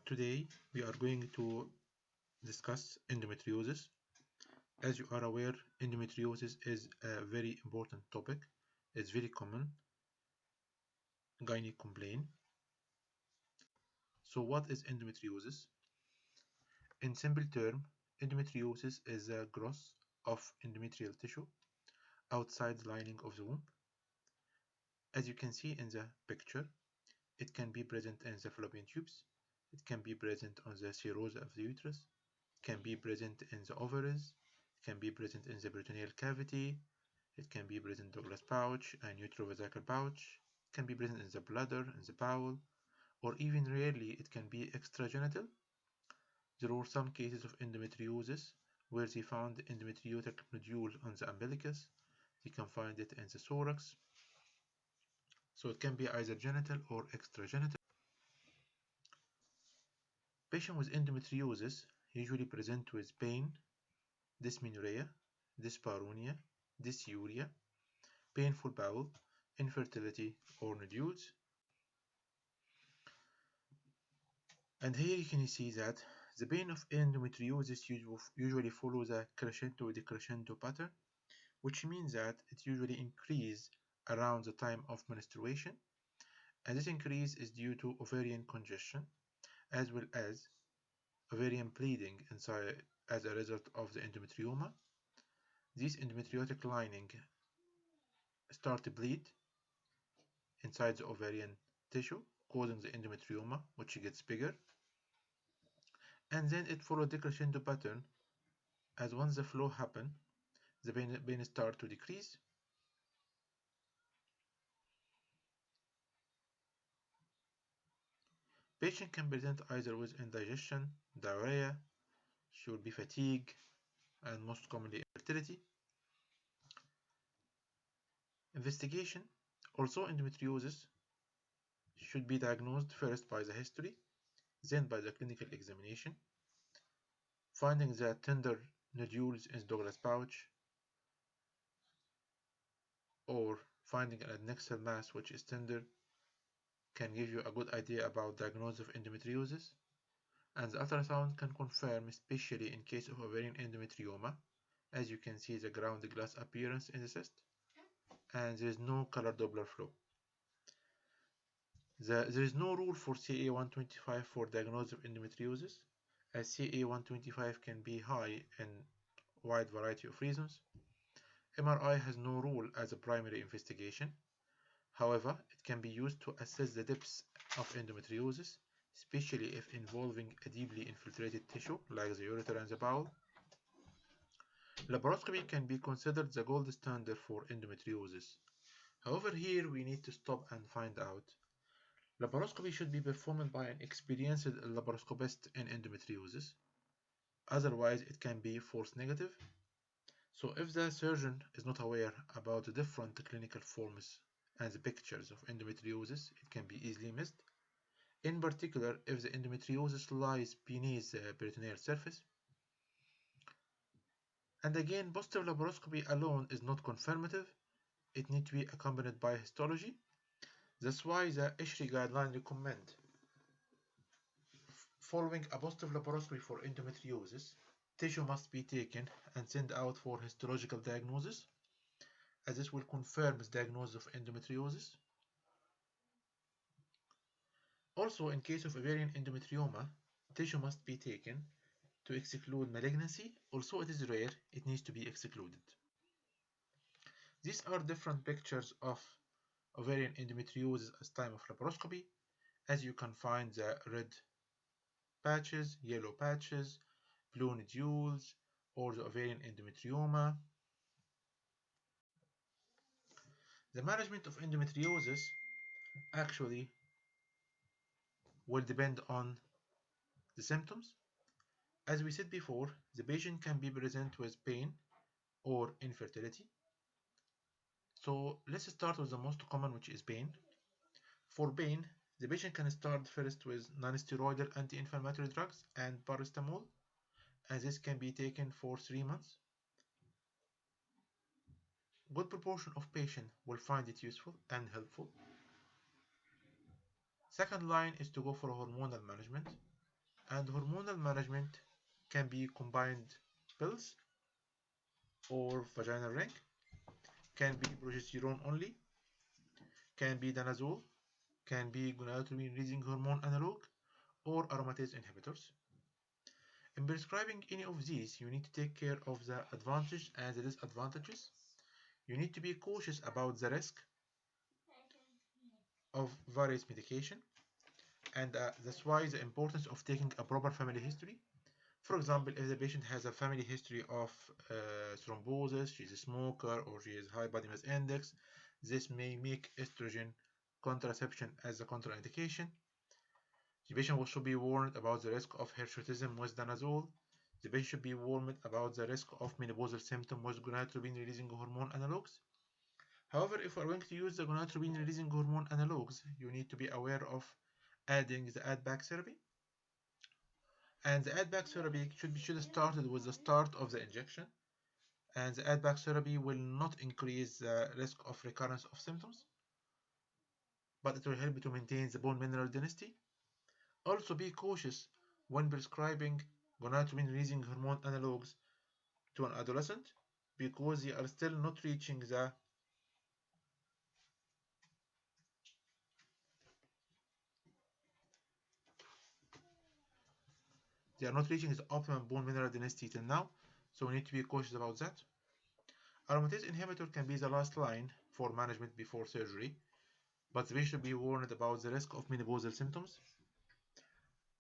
Today we are going to discuss endometriosis. As you are aware, endometriosis is a very important topic. It's very common gynae complaint. So what is endometriosis? In simple term, endometriosis is a growth of endometrial tissue outside the lining of the womb. As you can see in the picture, it can be present in the fallopian tubes. It can be present on the serosa of the uterus. It can be present in the ovaries. It can be present in the peritoneal cavity. It can be present in the Douglas pouch and uterovesical pouch. It can be present in the bladder, in the bowel, or even rarely it can be extragenital. There were some cases of endometriosis where they found endometriotic nodule on the umbilicus. They can find it in the thorax. So it can be either genital or extragenital. Patients with endometriosis usually present with pain, dysmenorrhea, dyspareunia, dysuria, painful bowel, infertility, or nodules. And here you can see that the pain of endometriosis usually follows a crescendo-decrescendo pattern, which means that it usually increases around the time of menstruation, and this increase is due to ovarian congestion as well as ovarian bleeding inside as a result of the endometrioma. These endometriotic lining start to bleed inside the ovarian tissue, causing the endometrioma, which gets bigger. And then it follows the crescendo pattern, as once the flow happens, the pain start to decrease. Patient can present either with indigestion, diarrhea, should be fatigue, and most commonly infertility. Investigation. Also, endometriosis should be diagnosed first by the history, then by the clinical examination. Finding the tender nodules in the Douglas pouch, or finding an adnexal mass which is tender, can give you a good idea about diagnosis of endometriosis. And the ultrasound can confirm, especially in case of ovarian endometrioma, as you can see the ground glass appearance in the cyst, and there is no color Doppler flow. There is no rule for CA125 for diagnosis of endometriosis, as CA125 can be high in a wide variety of reasons. MRI has no role as a primary investigation. However, it can be used to assess the depth of endometriosis, especially if involving a deeply infiltrated tissue like the ureter and the bowel. Laparoscopy can be considered the gold standard for endometriosis. However, here we need to stop and find out. Laparoscopy should be performed by an experienced laparoscopist in endometriosis. Otherwise, it can be false negative. So if the surgeon is not aware about the different clinical forms and the pictures of endometriosis, it can be easily missed. In particular, if the endometriosis lies beneath the peritoneal surface. And again, positive laparoscopy alone is not confirmative. It needs to be accompanied by histology. That's why the ISHRI guideline recommend following a positive laparoscopy for endometriosis, tissue must be taken and sent out for histological diagnosis, as this will confirm the diagnosis of endometriosis. Also, in case of ovarian endometrioma, tissue must be taken to exclude malignancy. Also, it is rare, it needs to be excluded. These are different pictures of ovarian endometriosis at time of laparoscopy, as you can find the red patches, yellow patches, blue nodules, or the ovarian endometrioma. The management of endometriosis actually will depend on the symptoms. As we said before, the patient can be present with pain or infertility. So let's start with the most common, which is pain. For pain, the patient can start first with non-steroidal anti-inflammatory drugs and paracetamol, and this can be taken for 3 months. Good proportion of patients will find it useful and helpful. Second line is to go for hormonal management. And hormonal management can be combined pills or vaginal ring, can be progesterone only, can be danazole, can be gonadotropin releasing hormone analog, or aromatase inhibitors. In prescribing any of these, you need to take care of the advantages and the disadvantages. You need to be cautious about the risk of various medication, and that's why the importance of taking a proper family history. For example, if the patient has a family history of thrombosis, she's a smoker, or she has high body mass index, this may make estrogen contraception as a contraindication. The patient should be warned about the risk of hirsutism with danazole. The patient should be warned about the risk of menopausal symptom with gonadotropin releasing hormone analogs. However, if we are going to use the gonadotropin releasing hormone analogs, you need to be aware of adding the add-back therapy. And the add-back therapy should have started with the start of the injection. And the add-back therapy will not increase the risk of recurrence of symptoms, but it will help to maintain the bone mineral density. Also be cautious when prescribing gonadotropin-releasing hormone analogs to an adolescent because they are still not reaching the optimum bone mineral density till now, so we need to be cautious about that. Aromatase inhibitor can be the last line for management before surgery, but the patient should be warned about the risk of menopausal symptoms.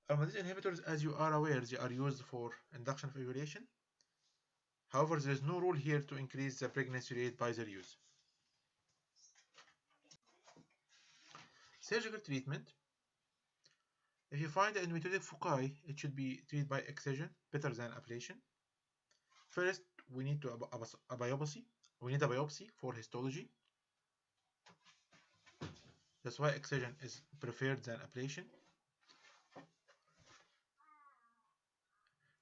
Aromatase inhibitors, as you are aware, they are used for induction of ovulation. However, there is no rule here to increase the pregnancy rate by their use. Surgical treatment. If you find an endometriotic foci, it should be treated by excision better than ablation. First, we need a biopsy. We need a biopsy for histology. That's why excision is preferred than ablation.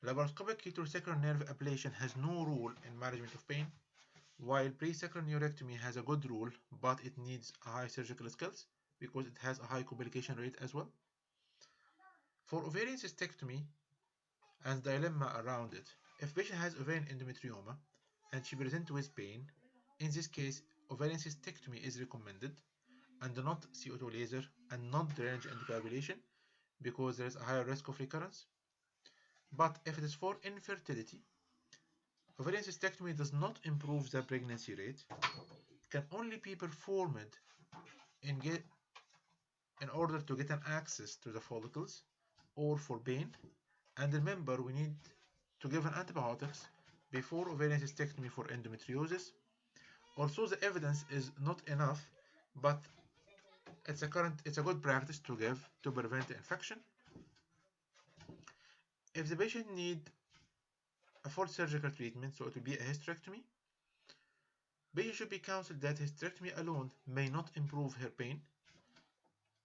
Laparoscopic uterosacral nerve ablation has no rule in management of pain, while pre-sacral neurectomy has a good rule, but it needs a high surgical skills because it has a high complication rate as well. For ovarian cystectomy and the dilemma around it, if patient has ovarian endometrioma and she presents with pain, in this case ovarian cystectomy is recommended and not CO2 laser and not drainage anticoagulation because there is a higher risk of recurrence. But if it is for infertility, ovarian cystectomy does not improve the pregnancy rate. It can only be performed in order to get an access to the follicles or for pain. And remember, we need to give an antibiotics before ovarian cystectomy for endometriosis. Also, the evidence is not enough, but it's a good practice to give to prevent infection. If the patient need a full surgical treatment, so it will be a hysterectomy, patient should be counseled that hysterectomy alone may not improve her pain,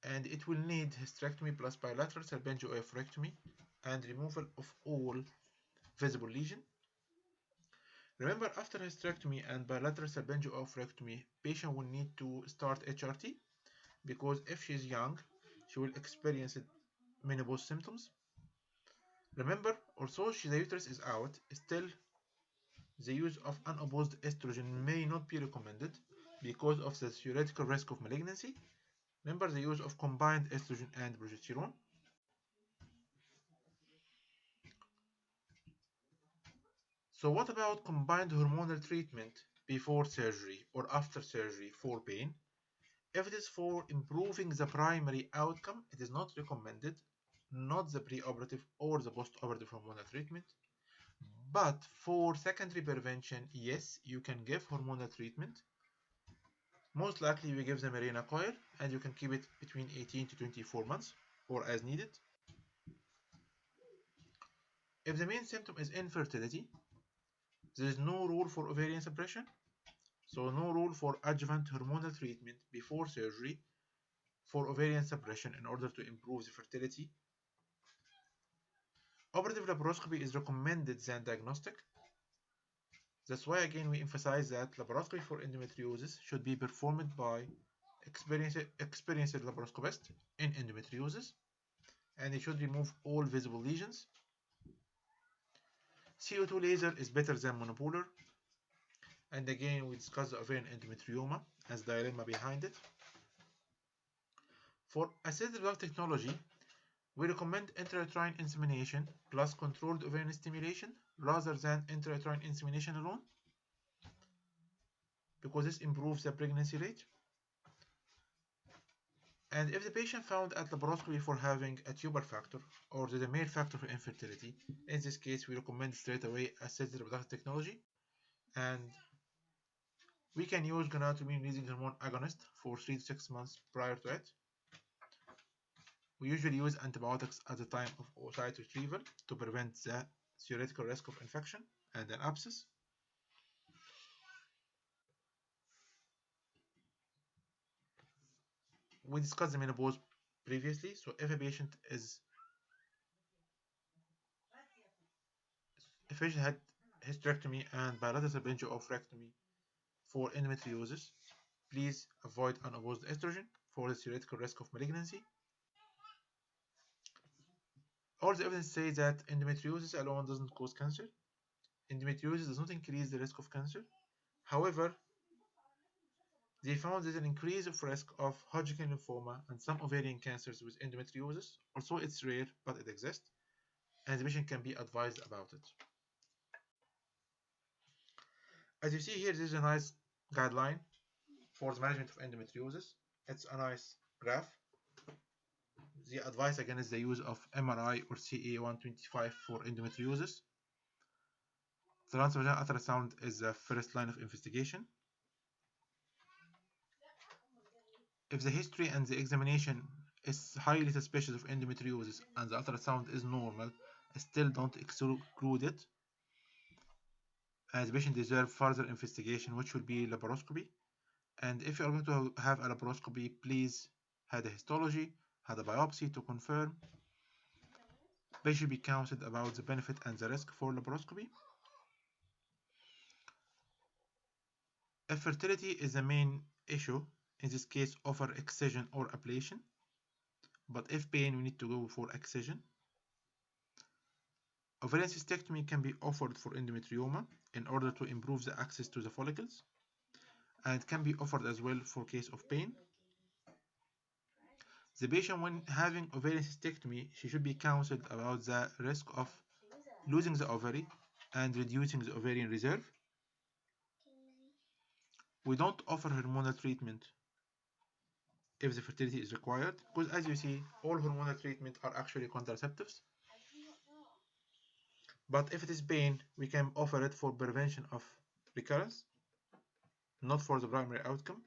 and it will need hysterectomy plus bilateral salpingioophorectomy and removal of all visible lesion. Remember, after hysterectomy and bilateral salpingioophorectomy, patient will need to start HRT because if she is young, she will experience menopause symptoms. Remember, although the uterus is out, still the use of unopposed estrogen may not be recommended because of the theoretical risk of malignancy. Remember the use of combined estrogen and progesterone. So what about combined hormonal treatment before surgery or after surgery for pain? If it is for improving the primary outcome, it is not recommended, not the preoperative or the postoperative hormonal treatment. But for secondary prevention, yes, you can give hormonal treatment. Most likely we give the Mirena coil and you can keep it between 18 to 24 months or as needed. If the main symptom is infertility, there is no rule for ovarian suppression, so no rule for adjuvant hormonal treatment before surgery for ovarian suppression in order to improve the fertility. Operative laparoscopy is recommended than diagnostic. That's why again we emphasize that laparoscopy for endometriosis should be performed by experienced laparoscopist in endometriosis. and it should remove all visible lesions. CO2 laser is better than monopolar, and again we discussed the ovarian endometrioma as the dilemma behind it. For assisted reproductive technology, we recommend intrauterine insemination plus controlled ovarian stimulation rather than intrauterine insemination alone, because this improves the pregnancy rate. And if the patient found at laparoscopy for having a tubal factor or the male factor for infertility, in this case we recommend straight away assisted reproductive technology, and we can use gonadotropin releasing hormone agonist for 3 to 6 months prior to it. We usually use antibiotics at the time of oocyte retrieval to prevent the theoretical risk of infection and an abscess. We discussed the menopause previously, so if a patient had hysterectomy and bilateral oophorectomy for endometriosis, please avoid unopposed estrogen for the theoretical risk of malignancy. All the evidence says that endometriosis alone doesn't cause cancer. Endometriosis does not increase the risk of cancer. However, they found there's an increase of risk of Hodgkin lymphoma and some ovarian cancers with endometriosis. Also, it's rare, but it exists, and the patient can be advised about it. As you see here, this is a nice guideline for the management of endometriosis. It's a nice graph. The advice again is the use of MRI or CA-125 for endometriosis. Transvaginal ultrasound is the first line of investigation. If the history and the examination is highly suspicious of endometriosis and the ultrasound is normal, still don't exclude it, as the patient deserves further investigation, which will be laparoscopy. And if you are going to have a laparoscopy, please have a histology, have a biopsy to confirm. Patient should be counseled about the benefit and the risk for laparoscopy. If fertility is the main issue, in this case offer excision or ablation, but if pain we need to go for excision. Ovarian cystectomy can be offered for endometrioma in order to improve the access to the follicles, and can be offered as well for case of pain. The patient, when having ovarian cystectomy, she should be counseled about the risk of losing the ovary and reducing the ovarian reserve. We don't offer hormonal treatment if the fertility is required, because as you see, all hormonal treatment are actually contraceptives. But if it is pain, we can offer it for prevention of recurrence, not for the primary outcome.